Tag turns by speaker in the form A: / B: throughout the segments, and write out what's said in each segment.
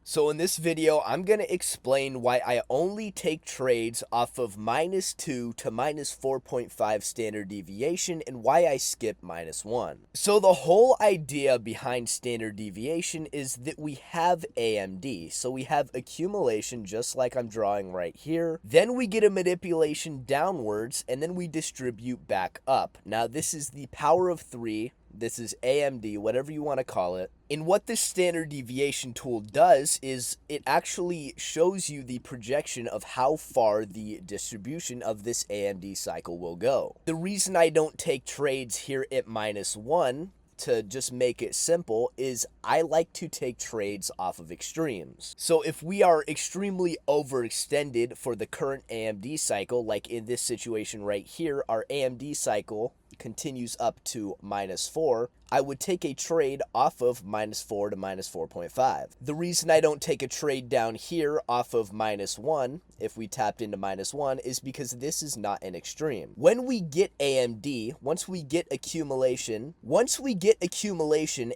A: So in this video, I'm going to explain why I only take trades off of -2 to -4.5 standard deviation and why I skip -1. So the whole idea behind standard deviation is that we have AMD. So we have accumulation just like I'm drawing right here. Then we get a manipulation downwards and then we distribute back up. Now this is the power of 3. This is AMD, whatever you want to call it. And what this standard deviation tool does is it actually shows you the projection of how far the distribution of this AMD cycle will go. The reason I don't take trades here at -1, to just make it simple, is I like to take trades off of extremes. So if we are extremely overextended for the current AMD cycle, like in this situation right here, our AMD cycle continues up to -4, I would take a trade off of -4 to -4.5. The reason I don't take a trade down here off of -1, if we tapped into -1, is because this is not an extreme. When we get AMD, once we get accumulation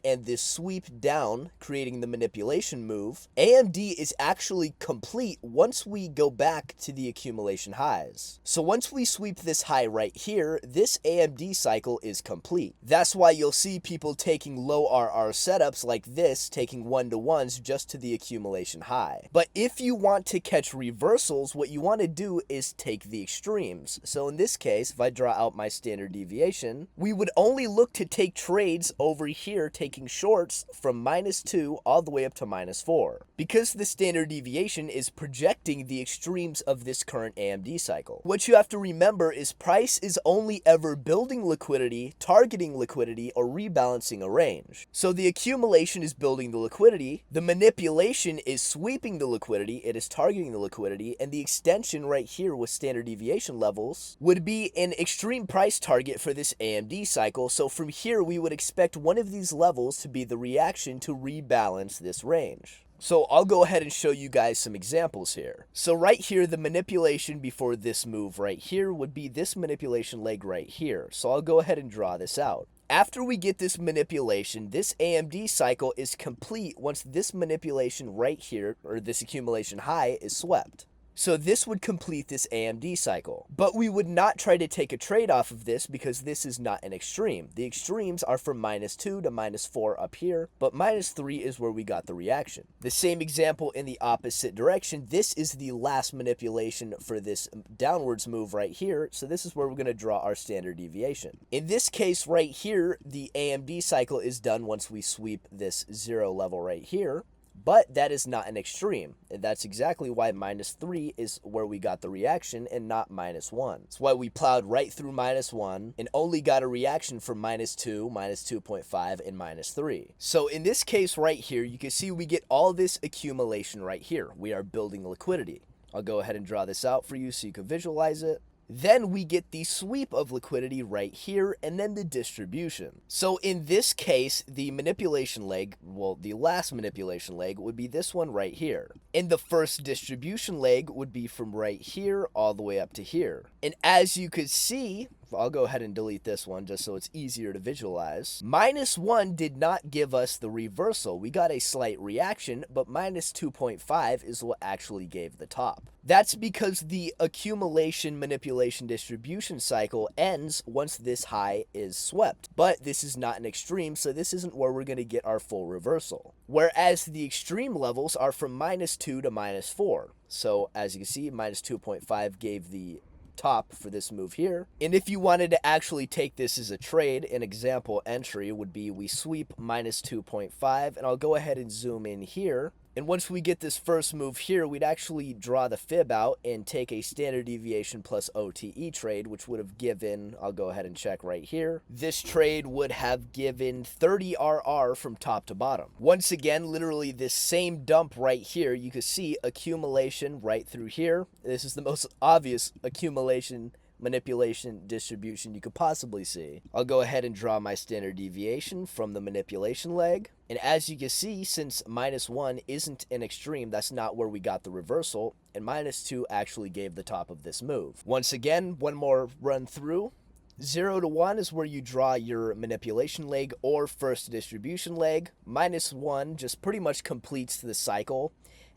A: and this sweep down, creating the manipulation move, AMD is actually complete once we go back to the accumulation highs. So once we sweep this high right here, this AMD cycle is complete. That's why you'll see people taking low RR setups like this, taking 1-to-1s just to the accumulation high. But if you want to catch reversals, what you want to do is take the extremes. So in this case, if I draw out my standard deviation, we would only look to take trades over here, taking shorts from -2 all the way up to -4. Because the standard deviation is projecting the extremes of this current AMD cycle. What you have to remember is price is only ever building liquidity, targeting liquidity, or rebalancing a range. So the accumulation is building the liquidity, the manipulation is sweeping the liquidity, it is targeting the liquidity, and the extension right here with standard deviation levels would be an extreme price target for this AMD cycle. So from here, we would expect one of these levels to be the reaction to rebalance this range. So I'll go ahead and show you guys some examples here. So right here, the manipulation before this move right here would be this manipulation leg right here. So I'll go ahead and draw this out. After we get this manipulation, this AMD cycle is complete once this manipulation right here, or this accumulation high, is swept. So this would complete this AMD cycle. But we would not try to take a trade off of this because this is not an extreme. The extremes are from -2 to -4 up here, but -3 is where we got the reaction. The same example in the opposite direction. This is the last manipulation for this downwards move right here. So this is where we're going to draw our standard deviation. In this case right here, the AMD cycle is done once we sweep this 0 level right here. But that is not an extreme. And that's exactly why -3 is where we got the reaction and not -1. That's why we plowed right through -1 and only got a reaction from -2, -2.5, and -3. So in this case right here, you can see we get all this accumulation right here. We are building liquidity. I'll go ahead and draw this out for you so you can visualize it. Then we get the sweep of liquidity right here, and then the distribution. So in this case, the manipulation leg, well, the last manipulation leg would be this one right here. And the first distribution leg would be from right here all the way up to here. And as you could see, I'll go ahead and delete this one just so it's easier to visualize. -1 did not give us the reversal. We got a slight reaction, but -2.5 is what actually gave the top. That's because the accumulation manipulation distribution cycle ends once this high is swept. But this is not an extreme, so this isn't where we're going to get our full reversal. Whereas the extreme levels are from -2 to -4. So as you can see, -2.5 gave the top for this move here. And if you wanted to actually take this as a trade, an example entry would be we sweep -2.5, and I'll go ahead and zoom in here. And once we get this first move here, we'd actually draw the fib out and take a standard deviation plus OTE trade, which would have given, I'll go ahead and check right here. This trade would have given 30 RR from top to bottom. Once again, literally this same dump right here, you can see accumulation right through here. This is the most obvious accumulation manipulation distribution you could possibly see. I'll go ahead and draw my standard deviation from the manipulation leg. And as you can see, since -1 isn't an extreme, that's not where we got the reversal, and -2 actually gave the top of this move. Once again, one more run through. 0 to 1 is where you draw your manipulation leg or first distribution leg. -1 just pretty much completes the cycle.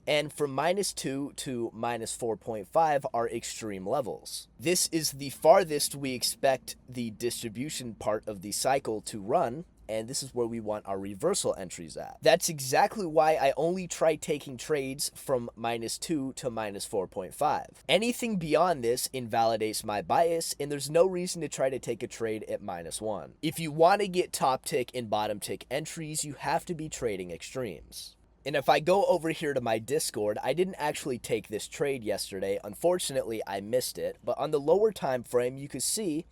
A: And from -2 to -4.5 are extreme levels. This is the farthest we expect the distribution part of the cycle to run, and this is where we want our reversal entries at. That's exactly why I only try taking trades from -2 to -4.5. Anything beyond this invalidates my bias, and there's no reason to try to take a trade at -1. If you want to get top tick and bottom tick entries, you have to be trading extremes. And if I go over here to my Discord, I didn't actually take this trade yesterday. Unfortunately, I missed it. But on the lower time frame, you can see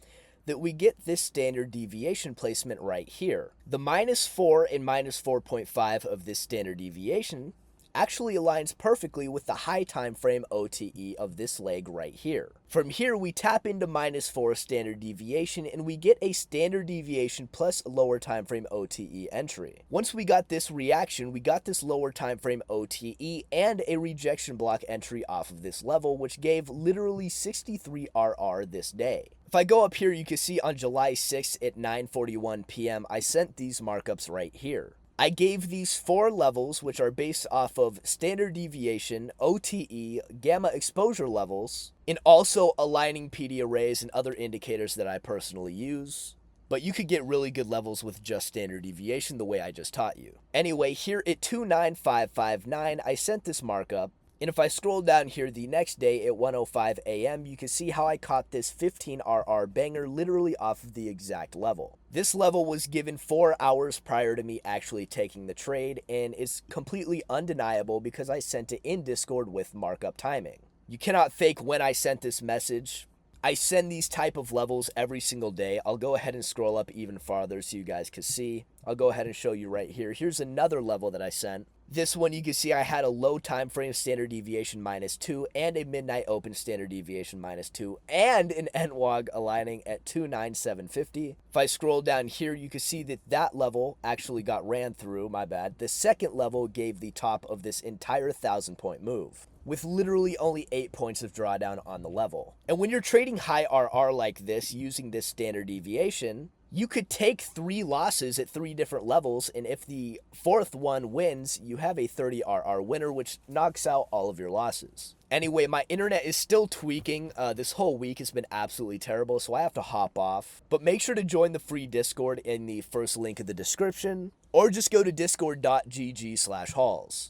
A: that we get this standard deviation placement right here. The -4 and -4.5 of this standard deviation actually aligns perfectly with the high time frame OTE of this leg right here. From here, we tap into -4 standard deviation and we get a standard deviation plus lower time frame OTE entry. Once we got this reaction, we got this lower time frame OTE and a rejection block entry off of this level, which gave literally 63 RR this day. If I go up here, you can see on July 6th at 9:41 p.m., I sent these markups right here. I gave these 4 levels, which are based off of standard deviation, OTE, gamma exposure levels, and also aligning PD arrays and other indicators that I personally use. But you could get really good levels with just standard deviation the way I just taught you. Anyway, here at 29559, I sent this markup. And if I scroll down here the next day at 1:05 a.m., you can see how I caught this 15 RR banger literally off of the exact level. This level was given 4 hours prior to me actually taking the trade, and it's completely undeniable because I sent it in Discord with markup timing. You cannot fake when I sent this message. I send these type of levels every single day. I'll go ahead and scroll up even farther so you guys can see. I'll go ahead and show you right here. Here's another level that I sent. This one, you can see I had a low time frame standard deviation -2 and a midnight open standard deviation -2 and an NWOG aligning at 29750. If I scroll down here, you can see that that level actually got ran through, my bad. The second level gave the top of this entire 1,000-point move, with literally only 8 points of drawdown on the level. And when you're trading high RR like this using this standard deviation, you could take 3 losses at 3 different levels, and if the 4th one wins, you have a 30 RR winner, which knocks out all of your losses. Anyway, my internet is still tweaking. This whole week has been absolutely terrible, so I have to hop off. But make sure to join the free Discord in the first link of the description, or just go to discord.gg/halls.